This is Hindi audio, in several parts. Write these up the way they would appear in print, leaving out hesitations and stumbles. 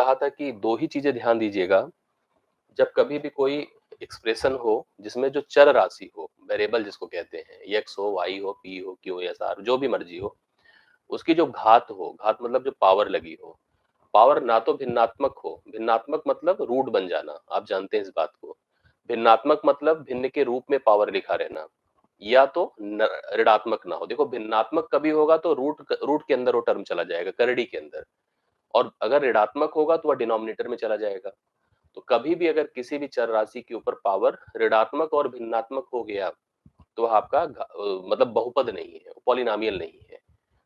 कहा था कि दो ही चीजें ध्यान दीजिएगा, जब कभी भी कोई एक्सप्रेशन हो जिसमें जो चर राशि हो, वेरिएबल जिसको कहते हैं, एक्स हो, वाई हो, पी हो, क्यू एस आर, जो भी मर्जी हो, उसकी जो घात हो, घात मतलब जो पावर लगी हो, पावर ना तो भिन्नात्मक हो, भिन्नात्मक मतलब रूट बन जाना, आप जानते हैं इस बात को। भिन्नात्मक मतलब भिन्न के रूप में पावर लिखा रहना, या तो ऋणात्मक ना हो। देखो भिन्नात्मक कभी होगा तो रूट रूट के अंदर वो टर्म चला जाएगा, करड़ी के अंदर, और अगर ऋणात्मक होगा तो वह डिनोमिनेटर में चला जाएगा। तो कभी भी अगर किसी भी चर राशि के ऊपर पावर ऋणात्मक और भिन्नात्मक हो गया तो वह आपका मतलब बहुपद नहीं है, पॉलिनोमियल नहीं है।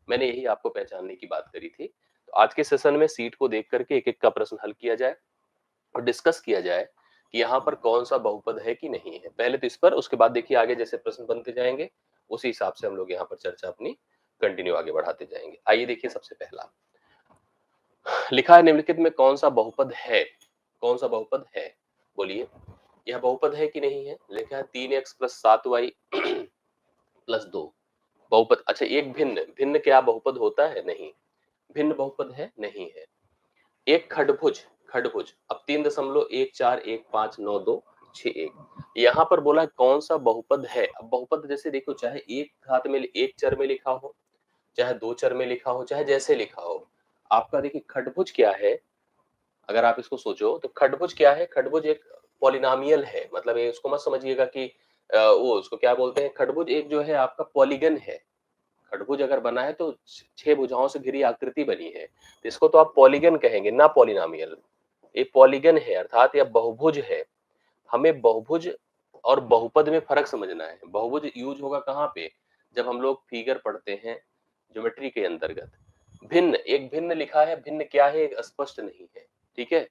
मैंने यही आपको पहचानने की बात करी थी। तो आज के सेशन में सीट को देख करके एक एक का प्रश्न हल किया जाए और डिस्कस किया जाए कि यहाँ पर कौन सा बहुपद है कि नहीं है। पहले तो इस पर, उसके बाद देखिए आगे जैसे प्रश्न बनते जाएंगे उसी हिसाब से हम लोग यहाँ पर चर्चा अपनी कंटिन्यू आगे बढ़ाते जाएंगे। आइए देखिए, सबसे पहला लिखा है निम्नलिखित में कौन सा बहुपद है, कौन सा बहुपद है, बोलिए यह बहुपद है कि नहीं है। लिखा है 3x प्लस 7y प्लस 2 बहुपद। अच्छा, एक भिन्न, भिन्न क्या बहुपद होता है? नहीं, भिन्न बहुपद है नहीं है। एक खडभुज, खडभुज अब 3.14159261, यहाँ पर बोला कौन सा बहुपद है। अब बहुपद जैसे देखो, चाहे एक घात में, एक चर में लिखा हो, चाहे दो चर में लिखा हो, चाहे जैसे लिखा हो, आपका देखिए खडभुज क्या है। अगर आप इसको सोचो तो खडभुज क्या है, खडभुज एक पॉलिनोमियल है। मतलब ये उसको मत समझिएगा कि वो उसको क्या बोलते हैं, खडभुज एक जो है आपका पॉलीगन है। खडभुज अगर बना है तो छह भुजाओं से घिरी आकृति बनी है, तो इसको तो आप पॉलीगन कहेंगे ना पॉलिनोमियल। ये पॉलीगन है अर्थात यह बहुभुज है। हमें बहुभुज और बहुपद में फर्क समझना है। बहुभुज यूज होगा कहाँ पे, जब हम लोग फिगर पढ़ते हैं ज्योमेट्री के अंतर्गत। भिन्न, एक भिन्न लिखा है, भिन्न क्या है एक स्पष्ट नहीं है, ठीक है।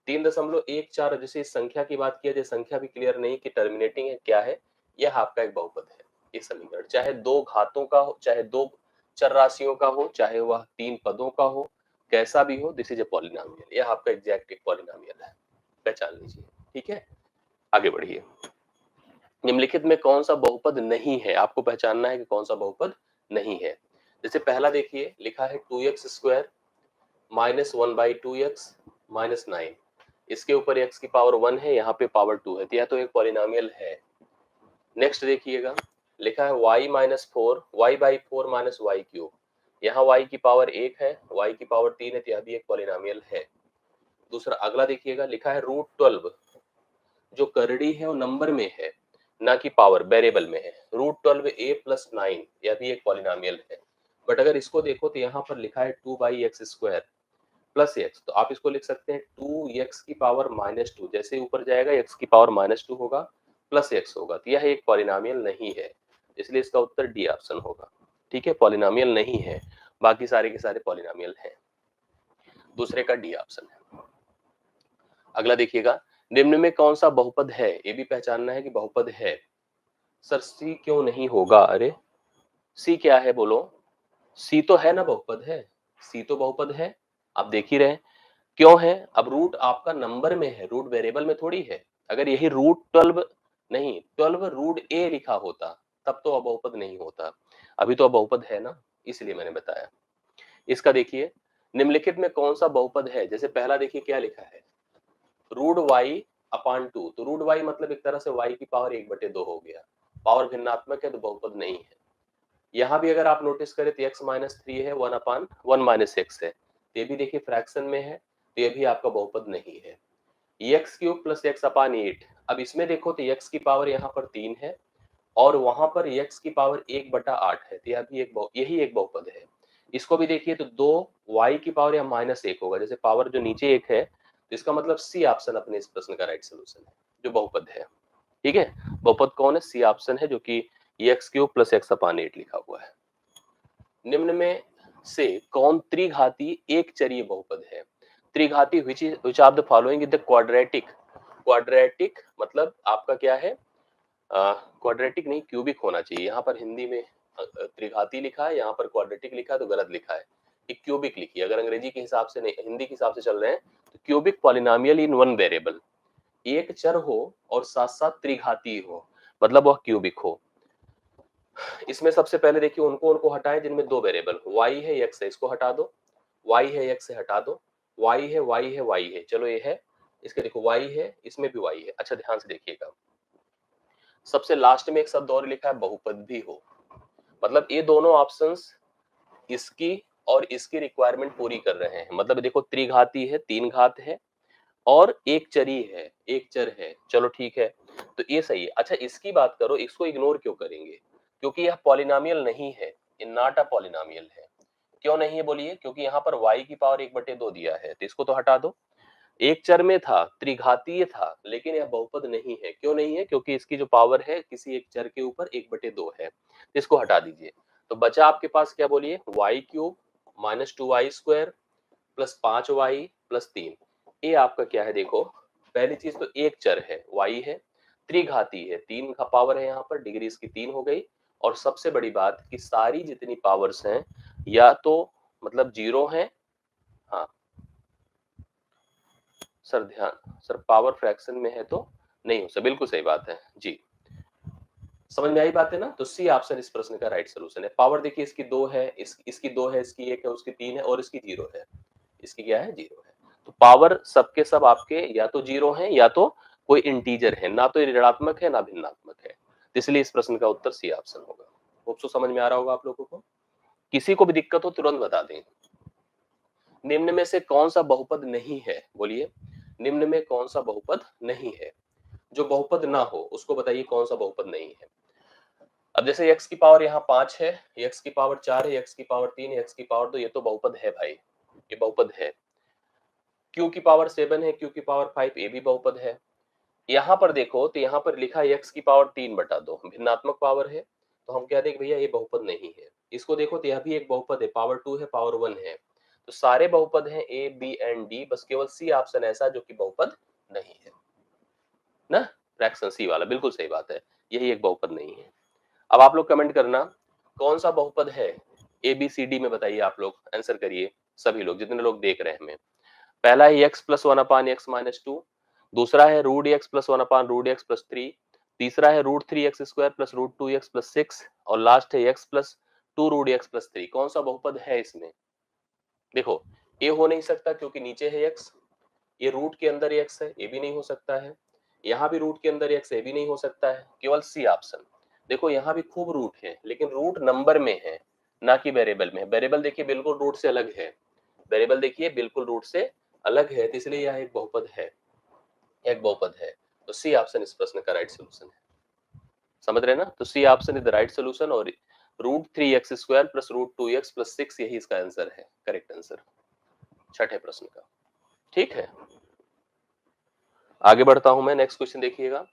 3.14, जैसे इस संख्या की बात किया जाए, संख्या भी क्लियर नहीं कि टर्मिनेटिंग है क्या है, यह आपका एक बहुपद है। ये समीकरण चाहे दो घातों का हो, चाहे दो चर राशियों का हो, चाहे वह तीन पदों का हो, कैसा भी हो, दिस इज ए पॉलिनोमियल। यह आपका एग्जैक्ट एक पॉलिनोमियल है, पहचान लीजिए, ठीक है। आगे बढ़िए, निम्नलिखित में कौन सा बहुपद नहीं है, आपको पहचानना है कि कौन सा बहुपद नहीं है। जैसे पहला देखिए, लिखा है 2x² माइनस 1/2x माइनस 9, इसके ऊपर x की पावर 1 है, यहाँ पे पावर 2 है, तो यह तो एक पॉलिनोमियल है। नेक्स्ट देखिएगा, लिखा है y minus 4 y/4 minus Y cube, यहाँ y की पावर 1 है, y की पावर 3 है, तो यह भी एक पॉलिनोमियल है। दूसरा अगला देखिएगा, लिखा है √12, जो करड़ी है वो नंबर में है ना कि पावर, वेरिएबल में है। √12a+9, यह भी एक पॉलिनोमियल है। बट अगर इसको देखो तो यहाँ पर लिखा है 2/x² प्लस x, तो आप इसको लिख सकते हैं 2x की पावर -2, जैसे ऊपर जाएगा x की पावर -2 होगा, प्लस x होगा, तो यह एक पॉलिनोमियल नहीं है, इसलिए इसका उत्तर डी ऑप्शन होगा, ठीक है। पॉलिनोमियल नहीं है, बाकी सारे के सारे पॉलिनोमियल हैं, दूसरे का डी ऑप्शन है। अगला देखिएगा, निम्न में कौन सा बहुपद है, ये भी पहचानना है कि बहुपद है। सर सी क्यों नहीं होगा, अरे सी क्या है बोलो, सी तो है ना, बहुपद है, सी तो बहुपद है, आप देख ही रहे हैं। क्यों है, अब रूट आपका नंबर में है, रूट वेरिएबल में थोड़ी है। अगर यही √12 नहीं, 12 √a लिखा होता तब तो अब बहुपद नहीं होता, अभी तो अब बहुपद है ना, इसलिए मैंने बताया। इसका देखिए, निम्नलिखित में कौन सा बहुपद है। जैसे पहला देखिए क्या लिखा है, √y/2, तो √y मतलब एक तरह से y की पावर 1/2 हो गया, पावर भिन्नात्मक है तो बहुपद नहीं है। यहाँ भी अगर आप नोटिस करें तो x-3 है, 1/1 - x है, ये भी देखिए फ्रैक्शन में है, तो ये भी आपका बहुपद नहीं है। x³ + x/8, अब इसमें देखो तो x की पावर यहाँ पर 3 है और वहां पर x की पावर 1/8 है, तो यह भी यही एक बहुपद है। इसको भी देखिए तो 2y की पावर या -1 होगा, जैसे पावर जो नीचे एक है, तो इसका मतलब सी ऑप्शन अपने इस प्रश्न का राइट सोल्यूशन है, जो बहुपद है, ठीक है। बहुपद कौन है, सी ऑप्शन है, जो कि x³ + x/8 लिखा हुआ है। निम्न में से कौन त्रिघाती एक चरीय बहुपद है। त्रिघाती which of the following is the quadratic, quadratic मतलब आपका क्या है, क्वाड्रेटिक नहीं क्यूबिक होना चाहिए, यहाँ पर हिंदी में त्रिघाती लिखा है, यहाँ पर क्वाड्रेटिक लिखा है, तो गलत लिखा है, कि क्यूबिक लिखिए। अगर अंग्रेजी के हिसाब से नहीं, हिंदी के हिसाब से चल रहे हैं तो cubic polynomial in one variable, एक चर हो और साथ साथ त्रिघाती हो, मतलब वह क्यूबिक हो। इसमें सबसे पहले देखिए उनको उनको हटाएं जिनमें दो वेरिएबल हो, y है x है, इसको हटा दो, y है x से हटा दो, y है, y है, y है, चलो ये है, इसके देखो y है, इसमें भी y है। अच्छा ध्यान से देखिएगा, सबसे लास्ट में एक शब्द और लिखा है बहुपद भी हो, मतलब ये दोनों ऑप्शंस इसकी और इसकी रिक्वायरमेंट पूरी कर रहे हैं। मतलब देखो त्रिघाती है, तीन घात है और एक चरी है, एक चर है, चलो ठीक है, तो ये सही है। अच्छा इसकी बात करो, इसको इग्नोर क्यों करेंगे, क्योंकि यह पॉलिनोमियल नहीं है, ये नॉट अ पॉलिनोमियल है। क्यों नहीं है बोलिए, क्योंकि यहाँ पर y की पावर 1/2 दिया है, तो इसको तो हटा दो। एक चर में था, त्रिघातीय था, लेकिन यह बहुपद नहीं है। क्यों नहीं है, क्योंकि इसकी जो पावर है किसी एक चर के ऊपर 1/2 है, इसको हटा दीजिए। तो बचा आपके पास क्या बोलिए, y³ minus 2y² plus 5y plus 3। ये आपका क्या है देखो, पहली चीज तो एक चर है, y है, त्रिघाती है, 3 का पावर है, यहाँ पर डिग्री इसकी 3 हो गई। और सबसे बड़ी बात कि सारी जितनी पावर्स हैं या तो मतलब जीरो है। हाँ सर ध्यान, सर पावर फ्रैक्शन में है तो नहीं हो सकता, बिल्कुल सही बात है जी। समझ में आई बात है ना, तो सी ऑप्शन इस प्रश्न का राइट सोल्यूशन है। पावर देखिए इसकी 2 है, इसकी 2 है, इसकी 1 है, उसकी 3 है और इसकी 0 है, इसकी क्या है 0 है। तो पावर सबके सब आपके या तो 0 है या तो कोई इंटीजर है, ना तो ये ऋणात्मक है ना भिन्नात्मक है, तो इसलिए इस प्रश्न का उत्तर सी ऑप्शन होगा। होप सो समझ में आ रहा होगा आप लोगों को। किसी को भी दिक्कत हो तुरंत बता दें। निम्न में से कौन सा बहुपद नहीं है, बोलिए निम्न में कौन सा बहुपद नहीं है, जो बहुपद ना हो उसको बताइए कौन सा बहुपद नहीं है। अब जैसे x की पावर यहाँ 5 है, x की पावर 4 है, x की पावर 3 है, x की पावर 2, ये तो बहुपद है भाई, ये बहुपद है। q की पावर 7 है, q की पावर 5, ये भी बहुपद है। यहाँ पर देखो तो यहाँ पर लिखा है x की पावर 3/2 भिन्नात्मक पावर है, तो हम कहते हैं कि भैया ये बहुपद नहीं है। इसको देखो तो यह भी एक बहुपद है, पावर 2 है, पावर 1 है, तो सारे बहुपद हैं a b एंड d, बस केवल सी ऑप्शन ऐसा जो कि बहुपद नहीं है ना, फ्रैक्शन सी वाला, बिल्कुल सही बात है, यही एक बहुपद नहीं है। अब आप लोग कमेंट करना कौन सा बहुपद है, ए बी सी डी में बताइए, आप लोग आंसर करिए, सभी लोग जितने लोग देख रहे हैं हमें। पहला है x प्लस 1/x-2, दूसरा है √x+1/√x+3, तीसरा है √3x² प्लस √2x+6 और लास्ट है x प्लस 2√x+3। कौन सा बहुपद है इसमें, देखो ये हो नहीं सकता क्योंकि नीचे है x, ये रूट के अंदर x है, ये भी नहीं हो सकता है, यहाँ भी रूट के अंदर x है, ये भी नहीं हो सकता है, केवल सी ऑप्शन। देखो यहाँ भी खूब रूट है, लेकिन रूट नंबर में है ना कि वेरिएबल में। वेरिएबल देखिए बिल्कुल रूट से अलग है, वेरिएबल देखिए बिल्कुल रूट से अलग है, तो इसलिए यह एक बहुपद है, एक बहुपद है। तो सी ऑप्शन इस प्रश्न का राइट सोल्यूशन है। समझ रहे ना, तो C option is the right solution और √3x² प्लस √2x+6 यही इसका आंसर है, करेक्ट आंसर छठे प्रश्न का। ठीक है, आगे बढ़ता हूं मैं, नेक्स्ट क्वेश्चन देखिएगा।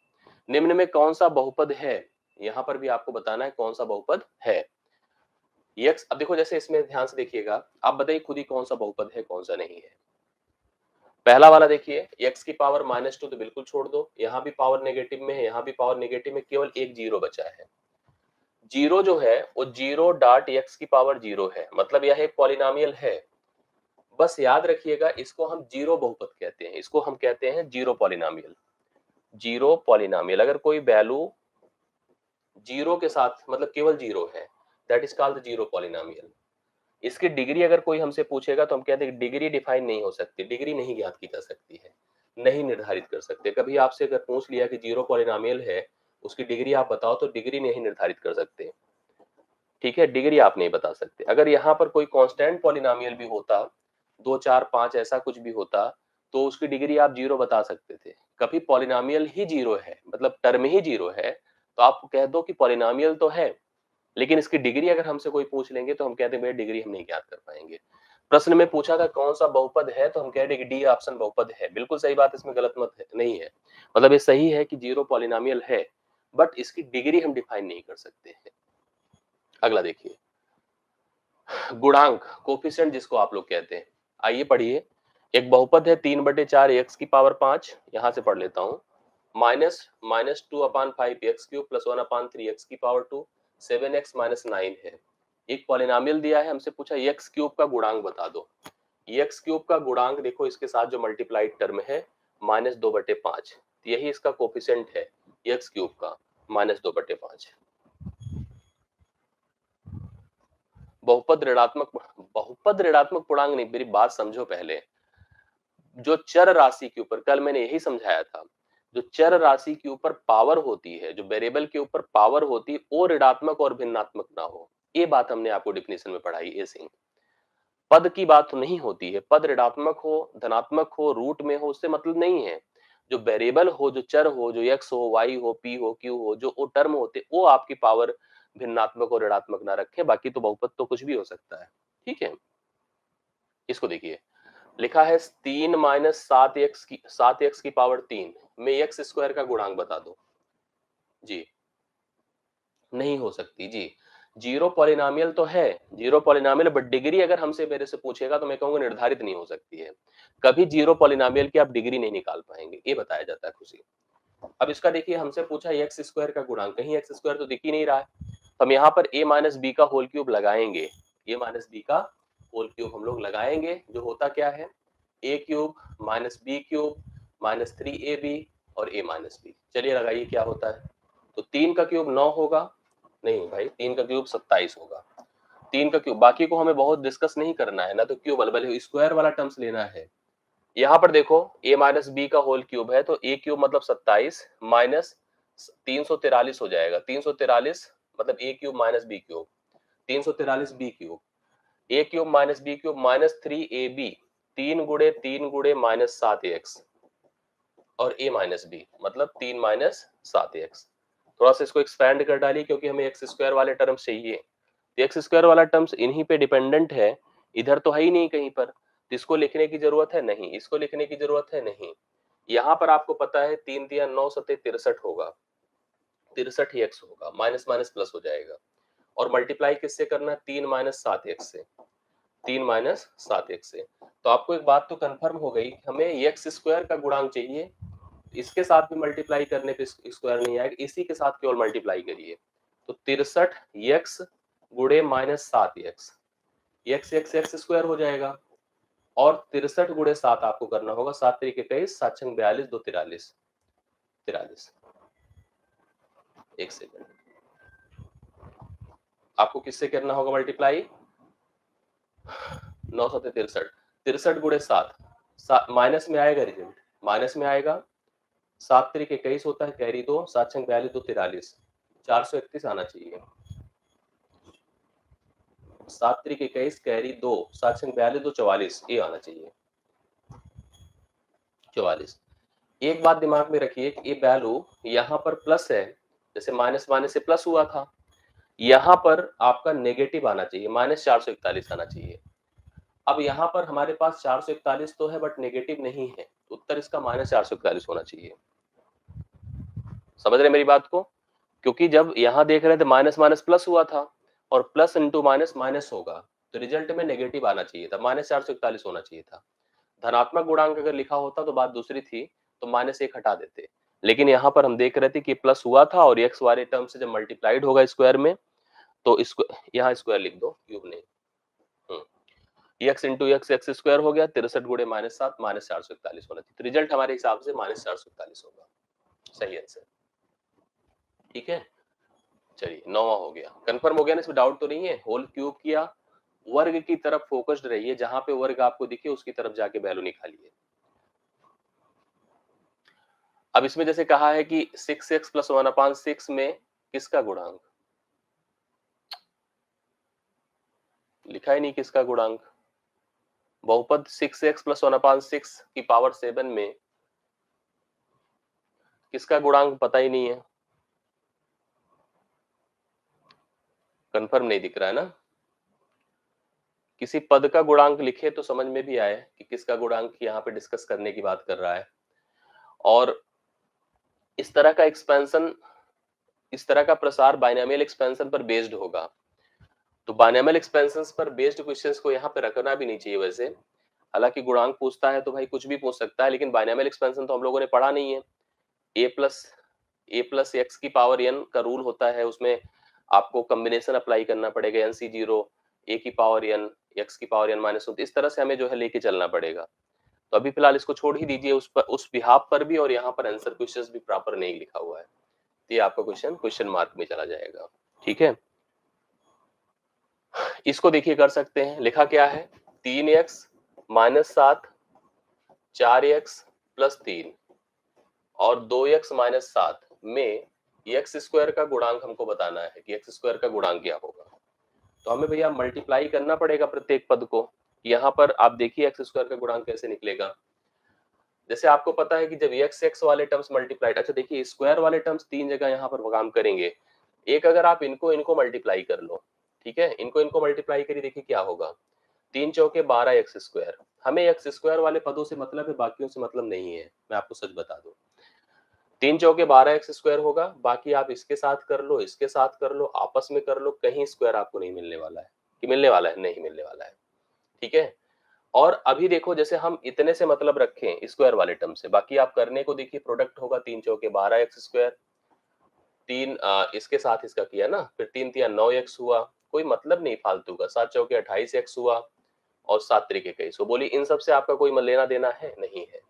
निम्न में कौन सा बहुपद है, यहां पर भी आपको बताना है कौन सा बहुपद है। यक्स, अब देखो जैसे इसमें ध्यान से देखिएगा, आप बताइए खुद ही कौन सा बहुपद है कौन सा नहीं है। पहला वाला देखिए x की पावर -2 तो बिल्कुल छोड़ दो, यहाँ भी पावर नेगेटिव में है, यहाँ भी पावर नेगेटिव में, केवल एक जीरो बचा है। जीरो जो है वो 0.x की पावर 0 है, मतलब यह एक पॉलिनोमियल है। बस याद रखिएगा इसको हम जीरो बहुपद कहते हैं, इसको हम कहते हैं जीरो पॉलिनोमियल। जीरो पॉलिनोमियल, अगर कोई वैल्यू जीरो के साथ मतलब केवल जीरो है, that is called zero polynomial. इसकी डिग्री अगर कोई हमसे पूछेगा तो हम कहते हैं डिग्री डिफाइन नहीं हो सकती, डिग्री नहीं ज्ञात की जा सकती है, नहीं निर्धारित कर सकते। कभी आपसे अगर पूछ लिया कि जीरो पॉलिनोमियल है, उसकी डिग्री आप बताओ, तो डिग्री नहीं निर्धारित कर सकते। ठीक है, डिग्री आप नहीं बता सकते। अगर यहाँ पर कोई कांस्टेंट पॉलिनोमियल भी होता, 2 4 5 ऐसा कुछ भी होता, तो उसकी डिग्री आप जीरो बता सकते थे। कभी पॉलिनोमियल ही जीरो है, मतलब टर्म ही जीरो है, तो आप कह दो कि पॉलिनोमियल तो है, लेकिन इसकी डिग्री अगर हमसे कोई पूछ लेंगे तो हम कहते हैं भैया डिग्री हम नहीं ज्ञात कर पाएंगे। प्रश्न में पूछा था कौन सा बहुपद है, तो हम कह रहे कि डी ऑप्शन बहुपद है, बिल्कुल सही बात, इसमें गलत मत है, नहीं है। मतलब ये सही है कि जीरो पॉलिनोमियल है, बट इसकी डिग्री हम डिफाइन नहीं कर सकते हैं। अगला देखिए, गुणांक कोफिशिएंट जिसको आप लोग कहते हैं, आइए पढ़िए। एक बहुपद है 3/4 x की पावर 5, यहां से पढ़ लेता हूं, -2/5 x³ प्लस 1/3 x की पावर 2, 7x - 9 है। एक पॉलिनोमियल दिया है, हमसे पूछा x³ का गुणांक बता दो। x³ का गुणांक देखो इसके साथ जो मल्टीप्लाइड टर्म है -2/5, यही इसका कोफिशिएंट है x³ का -2/5। बहुपद ऋणात्मक, बहुपद ऋणात्मक पूर्णांक नहीं, मेरी बात समझो पहले। जो चर राशि के ऊपर, कल मैंने यही समझाया था, जो चर राशि के ऊपर पावर होती है, जो वेरिएबल के ऊपर पावर होती है, वो ऋणात्मक और भिन्नात्मक ना हो। ये बात हमने आपको डेफिनेशन में पढ़ाई है सिंह। पद की बात तो नहीं होती है, पद ऋणात्मक हो, धनात्मक हो, रूट में हो, उससे मतलब नहीं है। जो वेरिएबल हो, जो चर हो, जो एक्स हो, वाई हो, पी हो, क्यू हो, जो वो टर्म होते, वो आपकी पावर भिन्नात्मक और ऋणात्मक ना रखें, बाकी तो बहुपद तो कुछ भी हो सकता है। ठीक है, इसको देखिए, लिखा है 3 माइनस 7 एक्स की पावर 3 में एक्स स्क्वायर का गुणांक बता दो। जी, नहीं हो सकती जी। जीरो पॉलिनोमियल तो है, जीरो पॉलिनोमियल, बट डिग्री अगर हमसे मेरे से पूछेगा तो मैं कहूंगा निर्धारित नहीं हो सकती है। कभी जीरो पॉलिनोमियल की आप डिग्री नहीं निकाल पाएंगे, ये बताया जाता है खुशी। अब इसका देखिए, हमसे पूछा एक्स स्क्वायर का गुणांक, कहीं एक्स स्क्वायर तो दिख ही नहीं रहा है, तो हम यहाँ पर ए माइनस बी का होल क्यूब लगाएंगे। ए माइनस बी का होल क्यूब हम लोग लगाएंगे, जो होता क्या है, a cube minus B cube minus 3ab और ए माइनस बी। चलिए लगाइए क्या होता है। तो 3 का क्यूब 9 होगा, नहीं भाई 3 का क्यूब 27 होगा। 3 का क्यूब, बाकी को हमें बहुत डिस्कस नहीं करना है ना, तो क्यूब बल्कि स्क्वायर वाला टर्म्स लेना है। यहाँ पर देखो a माइनस बी का होल क्यूब है, तो a क्यूब मतलब 27 माइनस 343 हो जाएगा। 343 मतलब a cube minus B cube, 343 B cube, a cube minus B cube minus 3ab, 3 गुड़े माइनस 7x और a माइनस बी मतलब 3 माइनस 7x। थोड़ा सा इसको एक्सपैंड कर डालिए, क्योंकि हमें एक्स स्क्वायर वाले टर्म्स चाहिए। एक्स स्क्वायर वाला टर्म्स इन्हीं पे डिपेंडेंट है, इधर तो है ही नहीं कहीं पर, तो इसको लिखने की जरूरत है नहीं, इसको लिखने की जरूरत है नहीं। यहाँ पर आपको पता है 3 दिया 9 सत्ते 63 होगा, 63 ही एक्स होगा, माइनस माइनस प्लस हो जाएगा। और मल्टीप्लाई किससे करना है, 3 माइनस 7x से, 3 माइनस 7x से। तो आपको एक बात तो कंफर्म हो गई, हमें एक्स स्क्वायर का गुणांक चाहिए, इसके साथ भी मल्टीप्लाई करने पे स्क्वायर नहीं आएगा, इसी के साथ केवल मल्टीप्लाई करिए। तो 63 एक्स गुड़े minus 7x, x x x square हो जाएगा। और 63 गुड़े 7 आपको करना होगा, 7 तरीके 23, 7 छंग 42, 2 43, 43। एक सेकंड, आपको किससे करना होगा मल्टीप्लाई, 9 सत्ते 63, 63 गुड़े 7, माइनस में आएगा रिजल्ट, माइनस में आएगा। 7 तरीके 21 होता है, कैरी 2, 7 छंग 42, 2 43, 431 आना चाहिए। 7 तरीके 21 कैरी 2, 7 छंग 42, 2 44, ये आना चाहिए 44। एक बात दिमाग में रखिए कि ये वैल्यू यहाँ पर प्लस है, जैसे माइनस माइनस से प्लस हुआ था, यहाँ पर आपका नेगेटिव आना चाहिए, माइनस 441 आना चाहिए। अब यहाँ पर हमारे पास 441 तो है, बट नेगेटिव नहीं है, उत्तर इसका माइनस 441 होना चाहिए। समझ रहे मेरी बात को, क्योंकि जब यहाँ देख रहे थे माइनस माइनस प्लस हुआ था, और प्लस इंटू माइनस माइनस होगा, तो रिजल्ट में नेगेटिव आना चाहिए था, माइनस 441 होना चाहिए था। धनात्मक गुणांक अगर लिखा होता तो बात दूसरी थी, तो माइनस 1 हटा देते, लेकिन यहाँ पर हम देख रहे थे कि प्लस हुआ था, और एक्स वाले टर्म से जब मल्टीप्लाइड होगा स्क्वायर में, तो इसको यहाँ स्क्वायर लिख दो, क्यूब नहीं। X into x x square हो गया, 63 गुड़े माइनस 7 माइनस 441 होना चाहिए, तो रिजल्ट हमारे हिसाब से माइनस 441 होगा, सही आंसर। ठीक है, चलिए 9वां हो गया, कंफर्म हो गया ना, इसमें डाउट तो नहीं है। होल क्यूब किया, वर्ग की तरफ फोकस्ड रहिए, जहां पे वर्ग आपको दिखे उसकी तरफ जाके वैल्यू निकालिए। अब इसमें जैसे कहा है कि 6x प्लस 1/6 में किसका गुणांक, लिखा ही नहीं किसका गुणांक। बहुपद 6x प्लस 1/6 की पावर 7 में किसका गुणांक पता ही नहीं है, कंफर्म नहीं दिख रहा है ना। किसी पद का गुणांक लिखे तो समझ में भी आए कि किसका गुणांक यहाँ पे डिस्कस करने की बात कर रहा है। और इस तरह का एक्सपेंशन, इस तरह का प्रसार बाइनोमियल एक्सपेंशन पर बेस्ड होगा, तो बाइनोमियल एक्सपेंशंस पर बेस्ड क्वेश्चंस को यहाँ पे रखना भी नहीं चाहिए वैसे। हालांकि गुणांक पूछता है तो भाई कुछ भी पूछ सकता है, लेकिन बाइनोमियल एक्सपेंशन तो हम लोगों ने पढ़ा नहीं है। ए प्लस एक्स की पावर एन का रूल होता है, उसमें आपको कॉम्बिनेशन अप्लाई करना पड़ेगा, एन सी जीरो, ए की पावर एन, एक्स की पावर एन माइनस 1, इस तरह से हमें जो है लेके चलना पड़ेगा। तो अभी फिलहाल इसको छोड़ ही दीजिए, उस पर उस बिहाफ पर भी, और यहाँ पर आंसर क्वेश्चंस भी प्रॉपर नहीं लिखा हुआ है, तो ये आपका क्वेश्चन मार्क में चला जाएगा। ठीक है, इसको देखिए कर सकते हैं, लिखा क्या है, 3x माइनस 7 4x प्लस 3 और 2x माइनस 7 में एक्स स्क्वायर का गुणांक हमको बताना है कि एक्स स्क्वायर का गुणांक क्या होगा। तो हमें भैया मल्टीप्लाई करना पड़ेगा प्रत्येक पद को। यहाँ पर आप देखिए एक्स स्क्वायर का गुणांक कैसे निकलेगा। जैसे आपको पता है कि जब एक्स वाले टर्म्स मल्टीप्लाइड, अच्छा देखिए स्क्वायर वाले टर्म्स तीन जगह यहाँ पर काम करेंगे। एक अगर आप इनको इनको मल्टीप्लाई कर लो, ठीक है, इनको इनको मल्टीप्लाई करिए, देखिए क्या होगा। 3 चौके 12 एक्स स्क्वायर। हमें एक्स स्क्वायर वाले पदों से मतलब है, बाकियों से मतलब नहीं है, मैं आपको सच बता दूं। 3 चौके 12 एक्स स्क्वायर होगा, बाकी आप इसके साथ कर लो, इसके साथ कर लो, आपस में कर लो, कहीं स्क्वायर आपको नहीं मिलने वाला है। कि मिलने वाला है? नहीं मिलने वाला है। ठीक है। और अभी देखो जैसे हम इतने से मतलब रखें स्क्वायर वाले टर्म से, बाकी आप करने को देखिए प्रोडक्ट होगा 3 चौके 12 एक्स स्क्वायर, 3 इसके साथ इसका किया ना, फिर 3 तिया 9 एक्स हुआ, कोई मतलब नहीं फालतू का। 7 चौके 28 एक्स हुआ और 7 त्रिक 21। बोली इन सब से आपका कोई लेना देना है? नहीं है।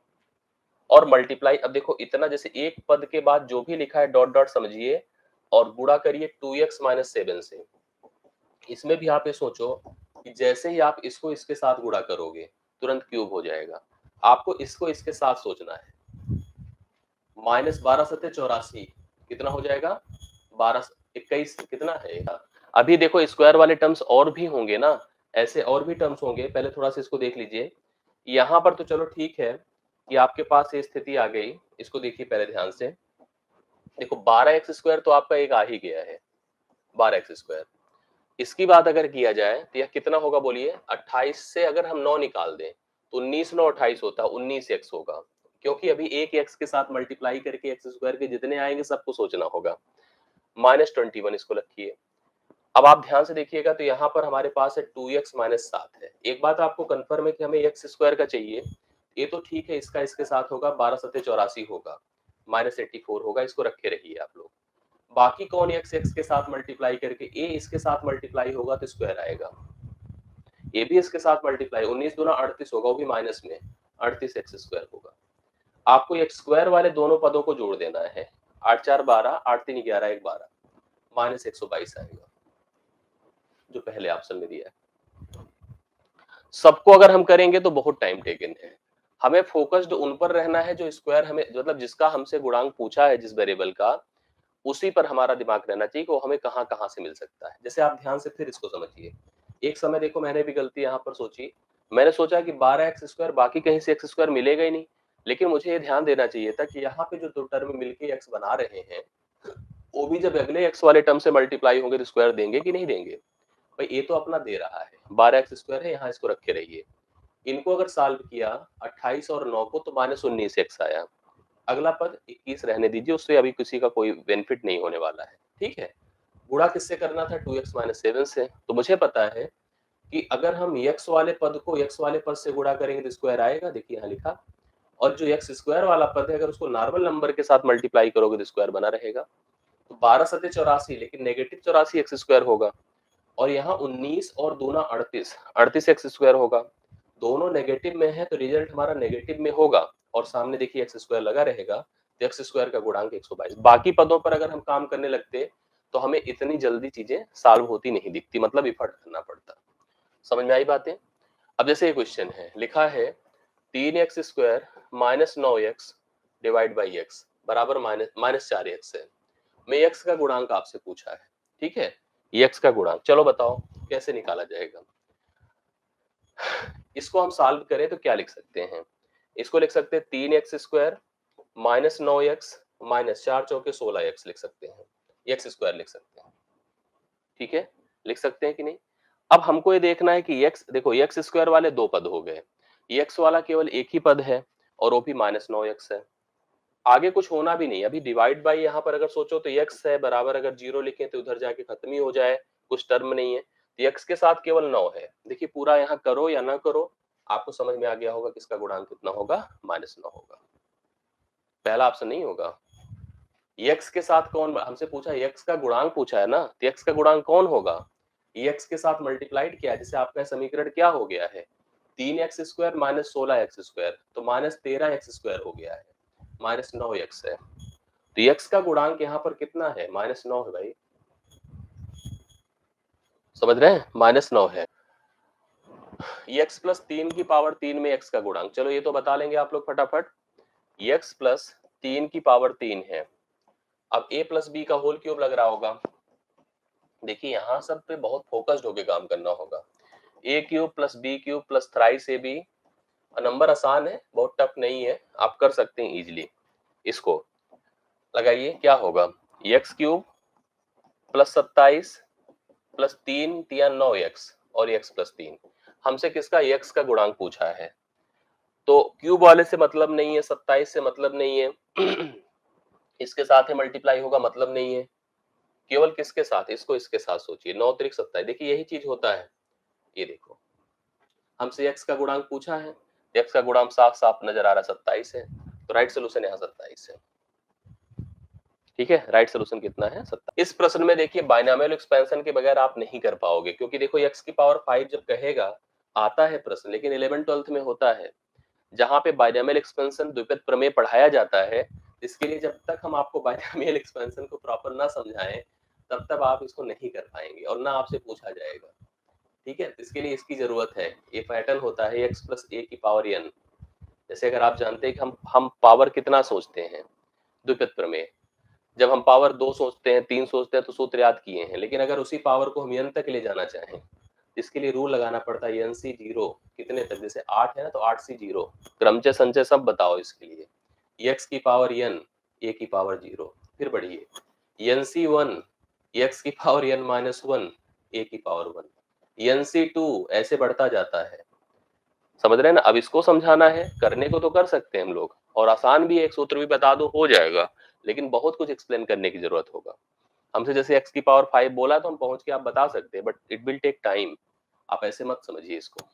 और मल्टीप्लाई, अब देखो इतना, जैसे एक पद के बाद जो भी लिखा है डॉट डॉट समझिए और गुणा करिए 2x माइनस 7 से। इसमें भी आप ये सोचो कि जैसे ही आप इसको इसके साथ गुणा करोगे तुरंत क्यूब हो जाएगा। आपको इसको इसके साथ सोचना है। माइनस 12 सत्ते 84 कितना हो जाएगा? 12 21 कितना है? अभी देखो स्क्वायर वाले टर्म्स और भी होंगे ना, ऐसे और भी टर्म्स होंगे, पहले थोड़ा सा इसको देख लीजिए। यहाँ पर तो चलो ठीक है कि आपके पास ये स्थिति आ गई, इसको देखिए पहले ध्यान से। देखो 12 एक्स स्क्वायर तो आपका एक आ ही गया है, 12 एक्स स्क्वायर। इसकी बात अगर किया जाए तो यह कितना होगा बोलिए? 28 से अगर हम 9 निकाल दें तो 19 9 28 होता है, 19 एक्स होगा। क्योंकि अभी एक एक्स के साथ मल्टीप्लाई करके एक्स स्क्वायर के जितने आएंगे सबको सोचना होगा। माइनस 21 इसको रखिए। अब आप ध्यान से देखिएगा तो यहाँ पर हमारे पास है 2x माइनस 7 है। एक बात आपको कंफर्म है कि हमें एक्स स्क्वायर का चाहिए, ये तो ठीक है, इसका इसके साथ होगा 12 सत्ते 84 होगा, माइनस 84 होगा, इसको रखे रहिए आप लोग। बाकी कौन एक्स एक्स के साथ मल्टीप्लाई करके, ए इसके साथ मल्टीप्लाई होगा तो स्क्वायर आएगा, ये भी इसके साथ मल्टीप्लाई, 19 दूना 38 होगा, वो भी माइनस में 38 एक्स स्क्वायर होगा। आपको एक्स स्क्वायर वाले दोनों पदों को जोड़ देना है। 8 4 12, 8 3 11 1 12, माइनस 122 आएगा जो पहले ऑप्शन में दिया है। सबको अगर हम करेंगे तो बहुत टाइम टेकन है। हमें फोकस्ड उन पर रहना है जो स्क्वायर हमें, मतलब जिसका हमसे गुणांक पूछा है जिस वेरिएबल का, उसी पर हमारा दिमाग रहना चाहिए कि वो हमें कहां कहां से मिल सकता है। जैसे आप ध्यान से फिर इसको समझिए। एक समय देखो मैंने भी गलती यहाँ पर सोची, मैंने सोचा कि 12 एक्स स्क्वायर, बाकी कहीं से एक्स स्क्वायर मिलेगा ही नहीं। लेकिन मुझे ये ध्यान देना चाहिए था कि यहाँ पे जो दो टर्म मिलके एक्स बना रहे हैं, वो भी जब अगले एक्स वाले टर्म से मल्टीप्लाई होंगे तो स्क्वायर देंगे कि नहीं देंगे? भाई ये तो अपना दे रहा है, 12 एक्स स्क्वायर है, यहाँ इसको रखे रहिए। इनको अगर सॉल्व किया 28 और 9 को तो माइनस 19 एक्स आया। अगला पद 21 रहने दीजिए, उससे अभी किसी का कोई बेनिफिट नहीं होने वाला है। ठीक है। गुणा किससे करना था? 2x माइनस 7 से। तो मुझे पता है कि अगर हम x वाले पद को x वाले पद से गुणा करेंगे तो स्क्वायर आएगा, देखिए यहाँ लिखा। और जो x स्क्वायर वाला पद है अगर उसको नॉर्मल नंबर के साथ मल्टीप्लाई करोगे तो स्क्वायर बना रहेगा। तो 12 सत्ते 84, लेकिन नेगेटिव 84 एक्स स्क्वायर होगा। और यहाँ 19 और दूना 38, 38 एक्स स्क्वायर होगा। दोनों नेगेटिव में है तो रिजल्ट हमारा नेगेटिव में होगा। और सामने देखिए एक्स स्क्वायर लगा रहेगा, तो एक्स स्क्वायर का गुणांक 122। बाकी पदों पर अगर हम काम करने लगते तो हमें इतनी जल्दी चीजें सॉल्व होती नहीं दिखती, मतलब इफर्ट करना पड़ता। समझ में आई बातें? अब जैसे ये क्वेश्चन है, लिखा है 3x square minus 9x divide by x बराबर माइनस 4x है। मैं x का गुणांक आपसे पूछा है, ठीक है, ये x का गुणांक। चलो बताओ कैसे निकाला जाएगा। इसको हम सॉल्व करें तो क्या लिख सकते हैं? इसको लिख सकते हैं 3x square minus 9x minus 4 चौके 16x लिख सकते हैं, एक्स स्क्वायर लिख सकते हैं। ठीक है, लिख सकते हैं कि नहीं? अब हमको ये देखना है कि x, देखो एक्स स्क्वायर वाले दो पद हो गए, x वाला केवल एक ही पद है और वो भी माइनस 9x है। आगे कुछ होना भी नहीं। अभी डिवाइड बाई यहाँ पर अगर सोचो तो x है बराबर, अगर जीरो लिखें तो उधर जाके खत्म ही हो जाए, कुछ टर्म नहीं है। तो x के साथ केवल 9 है। देखिए पूरा यहाँ करो या ना करो, आपको समझ में आ गया होगा किसका गुणांक कितना होगा, माइनस 9 होगा। पहला ऑप्शन नहीं होगा। x के साथ कौन, हमसे पूछा x का गुणांक पूछा है ना, तो x का गुणांक कौन होगा? x के साथ मल्टीप्लाइड किया है, जैसे आपका समीकरण क्या हो गया है? 3x square minus 16x square, तो माइनस 13x स्क्वायर हो गया है, माइनस 9x है। तो x का गुणांक यहाँ पर कितना है? माइनस 9 है भाई, समझ रहे हैं? माइनस 9 है। x प्लस 3 की पावर 3 में x का गुणांक, चलो ये तो बता लेंगे आप लोग फटाफट। x प्लस 3 की पावर 3 है। अब a प्लस बी का होल क्यूब लग रहा होगा। देखिए यहाँ सब पे बहुत फोकस्ड होके काम करना होगा। a cube plus B cube plus thrice A B, number आसान है, बहुत टफ नहीं है, आप कर सकते हैं इजीली। इसको लगाइए, क्या होगा, x क्यूब प्लस 27 प्लस 3 तिया 9x और x प्लस 3। हमसे किसका, x का गुणांक पूछा है, तो क्यूब वाले से मतलब नहीं है, 27 से मतलब नहीं है, इसके साथ ही मल्टीप्लाई होगा मतलब नहीं है, केवल किसके साथ, इसको इसके साथ सोचिए, 9 त्रिक 27। देखिए यही चीज होता है, ये देखो हमसे x का गुणांक पूछा है, x का गुणांक साफ साफ नजर आ रहा है 27 है, तो राइट सोल्यूशन यहाँ 27 है। ठीक है, राइट सोल्यूशन कितना है, 27। इस प्रश्न में देखिए बाइनोमियल एक्सपेंशन के बगैर आप नहीं कर पाओगे, क्योंकि देखो x की पावर 5 जब कहेगा आता है प्रश्न, लेकिन 11 12th में होता है जहां पे बाइनोमियल एक्सपेंशन द्विपद प्रमेय पढ़ाया जाता है। इसके लिए जब तक हम आपको बाइनोमियल एक्सपेंशन को प्रॉपर ना समझाएं तब तक आप इसको नहीं कर पाएंगे और ना आपसे पूछा जाएगा। ठीक है, इसके लिए इसकी जरूरत है। ये पैटर्न होता है x प्लस ए की पावर n। जैसे अगर आप जानते हैं कि हम पावर कितना सोचते हैं द्विपद प्रमेय, जब हम पावर 2 सोचते हैं 3 सोचते हैं तो सूत्र याद किए हैं, लेकिन अगर उसी पावर को हम n तक ले जाना चाहें इसके लिए रूल लगाना पड़ता है, nc 0 कितने तक, जैसे 8 है ना तो 8c 0, क्रमचय संचय सब बताओ इसके लिए, x की पावर n a की पावर 0, फिर बढ़िए nc 1 x की पावर n माइनस 1 a की पावर 1, nc 2 ऐसे बढ़ता जाता है। समझ रहे हैं ना, अब इसको समझाना है, करने को तो कर सकते हैं हम लोग, और आसान भी, एक सूत्र भी बता दो हो जाएगा, लेकिन बहुत कुछ एक्सप्लेन करने की जरूरत होगा। हमसे जैसे x की पावर 5 बोला तो हम पहुंच के आप बता सकते हैं, but it will take time, आप ऐसे मत समझिए इसको।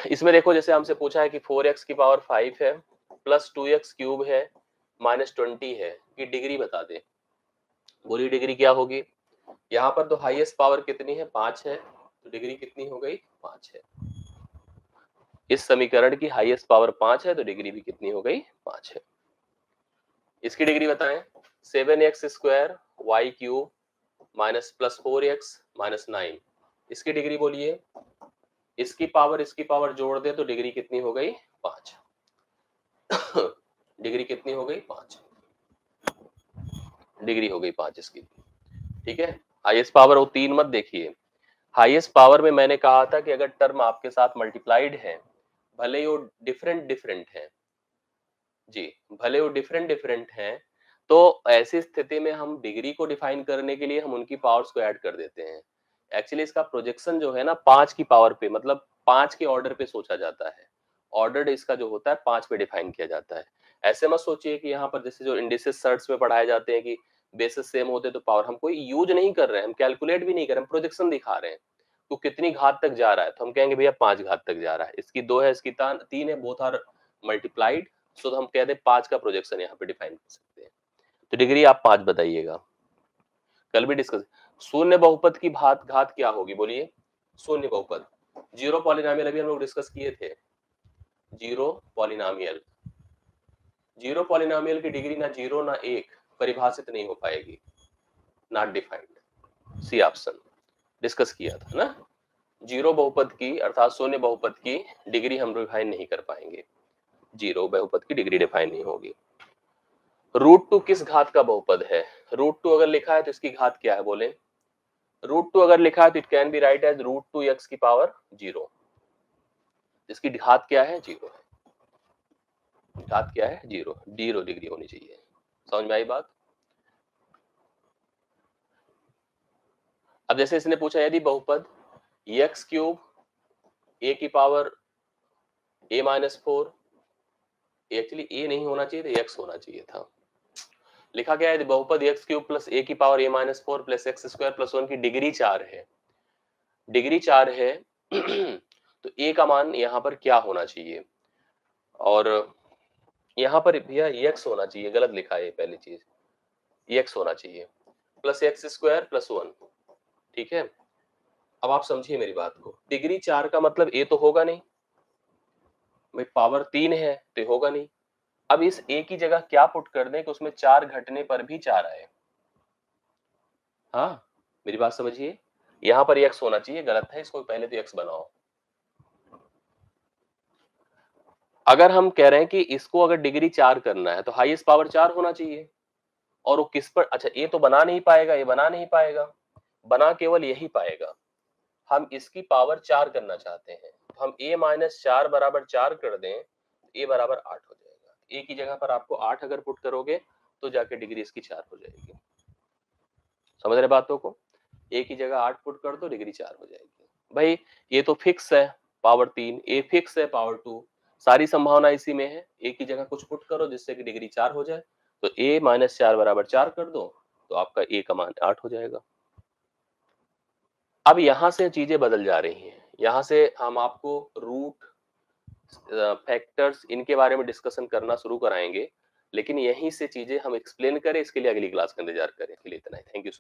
इसमें देखो जैसे हमसे पूछा है कि 4x की पावर 5 है प्लस 2x क्यूब है माइनस 20 है, कि डिग्री बता दे। बोली डिग्री क्या होगी, यहाँ पर तो हाईएस्ट पावर कितनी है, 5 है, तो डिग्री कितनी हो गई, 5 है। इस समीकरण की हाईएस्ट पावर 5 है तो डिग्री भी कितनी हो गई, 5 है। इसकी डिग्री बताएं, 7x square Y cube minus plus 4x minus 9, इसकी डिग्री बोलिए। इसकी पावर जोड़ दे तो डिग्री कितनी हो गई, 5। डिग्री कितनी हो गई, 5 डिग्री हो गई 5 इसकी। ठीक है, हाईएस्ट पावर वो 3 मत देखिए, हाईएस्ट पावर में मैंने कहा था कि अगर टर्म आपके साथ मल्टीप्लाइड है, भले ही वो डिफरेंट डिफरेंट है जी, भले वो डिफरेंट डिफरेंट हैं, तो ऐसी स्थिति में हम डिग्री को डिफाइन करने के लिए हम उनकी पावर्स को ऐड कर देते हैं। एक्चुअली इसका प्रोजेक्शन जो है ना 5 की पावर पे, मतलब 5 के ऑर्डर पे सोचा जाता है। ऑर्डर्ड इसका जो होता है 5 पे डिफाइन किया जाता है। ऐसे मत सोचिए कि यहाँ पर जैसे जो इंडिसेस सर्ट्स में पढ़ाए जाते हैं कि बेसिस सेम होते तो पावर, हम कोई यूज नहीं कर रहे हैं, हम कैलकुलेट भी नहीं कर रहे हैं, हम प्रोजेक्शन दिखा रहे हैं। तो कितनी घात तक जा रहा है, तो हम कहेंगे भैया 5 घात तक जा रहा है, इसकी 2 है, इसकी 3 है, बोथ आर मल्टीप्लाइड, सो हम कह दे 5 का प्रोजेक्शन यहाँ पे डिफाइन कर सकते हैं। तो डिग्री आप 5 बताइएगा, कल भी डिस्कस। शून्य बहुपद की घात क्या होगी, बोलिए, शून्य बहुपद, जीरो पॉलिनोमियल अभी हम लोग डिस्कस किए थे, जीरो पॉलिनोमियल, जीरो पॉलिनोमियल की डिग्री ना जीरो ना एक परिभाषित नहीं हो पाएगी, not defined, C option discuss किया था ना। जीरो बहुपद की अर्थात शून्य बहुपद की डिग्री हम डिफाइन नहीं कर पाएंगे, जीरो बहुपद की डिग्री डिफाइन नहीं होगी। रूट टू किस घात का बहुपद है, रूट टू अगर लिखा है तो इसकी घात क्या है, बोले, रूट टू अगर लिखा है तो it can be write as root two X की पावर 0, इसकी घात क्या है, 0 है, घात क्या है, 0, 0 डिग्री होनी चाहिए। समझ में आई बात। अब जैसे इसने पूछा यदि बहुपद एक्स क्यूब ए की पावर ए माइनस 4, एक्चुअली ए नहीं होना चाहिए था, एक्स होना चाहिए था, लिखा गया है बहुपद एक्स क्यूब प्लस ए की power a minus 4 plus x square plus 1 की डिग्री 4 है, डिग्री 4 है। तो ए का मान यहाँ पर क्या होना चाहिए, और यहाँ पर भैया एक्स होना चाहिए, गलत लिखा है पहली चीज, एक्स होना चाहिए प्लस एक्स स्क्वायर प्लस 1। ठीक है, अब आप समझिए मेरी बात को, डिग्री 4 का मतलब ए तो होगा नहीं भाई, पावर 3 है तो होगा नहीं। अब इस ए की जगह क्या पुट कर दें कि उसमें 4 घटने पर भी 4 आए। हाँ, मेरी बात समझिए, यहाँ पर x होना चाहिए, गलत है, इसको पहले तो x बनाओ। अगर हम कह रहे हैं कि इसको अगर डिग्री 4 करना है तो हाईएस्ट पावर 4 होना चाहिए, और वो किस पर, अच्छा ये तो बना नहीं पाएगा, ये बना नहीं पाएगा, बना केवल यही पाएगा। हम इसकी पावर 4 करना चाहते हैं, तो हम a माइनस 4 बराबर 4 कर दें, a बराबर 8 हो जाएगा। a की जगह पर आपको 8 अगर पुट करोगे तो जाके डिग्री इसकी 4 हो जाएगी। समझ रहे बातों को? a की जगह 8 पुट कर दो, डिग्री 4 हो जाएगी। भाई ये तो फिक्स है, पावर 3, a फिक्स है, पावर 2, सारी संभावना इसी में है। a की जगह कुछ पुट करो जिससे कि डिग्री 4 हो जाए, तो a माइनस 4 बराबर 4 कर दो, तो आपका a का मान 8 हो जाएगा। अब यहां से चीजें बदल जा रही हैं, यहां से हम आपको रूट, फैक्टर्स, इनके बारे में डिस्कशन करना शुरू कराएंगे, लेकिन यहीं से चीजें हम एक्सप्लेन करें, इसके लिए अगली क्लास का इंतजार करें। के लिए इतना ही, थैंक यू।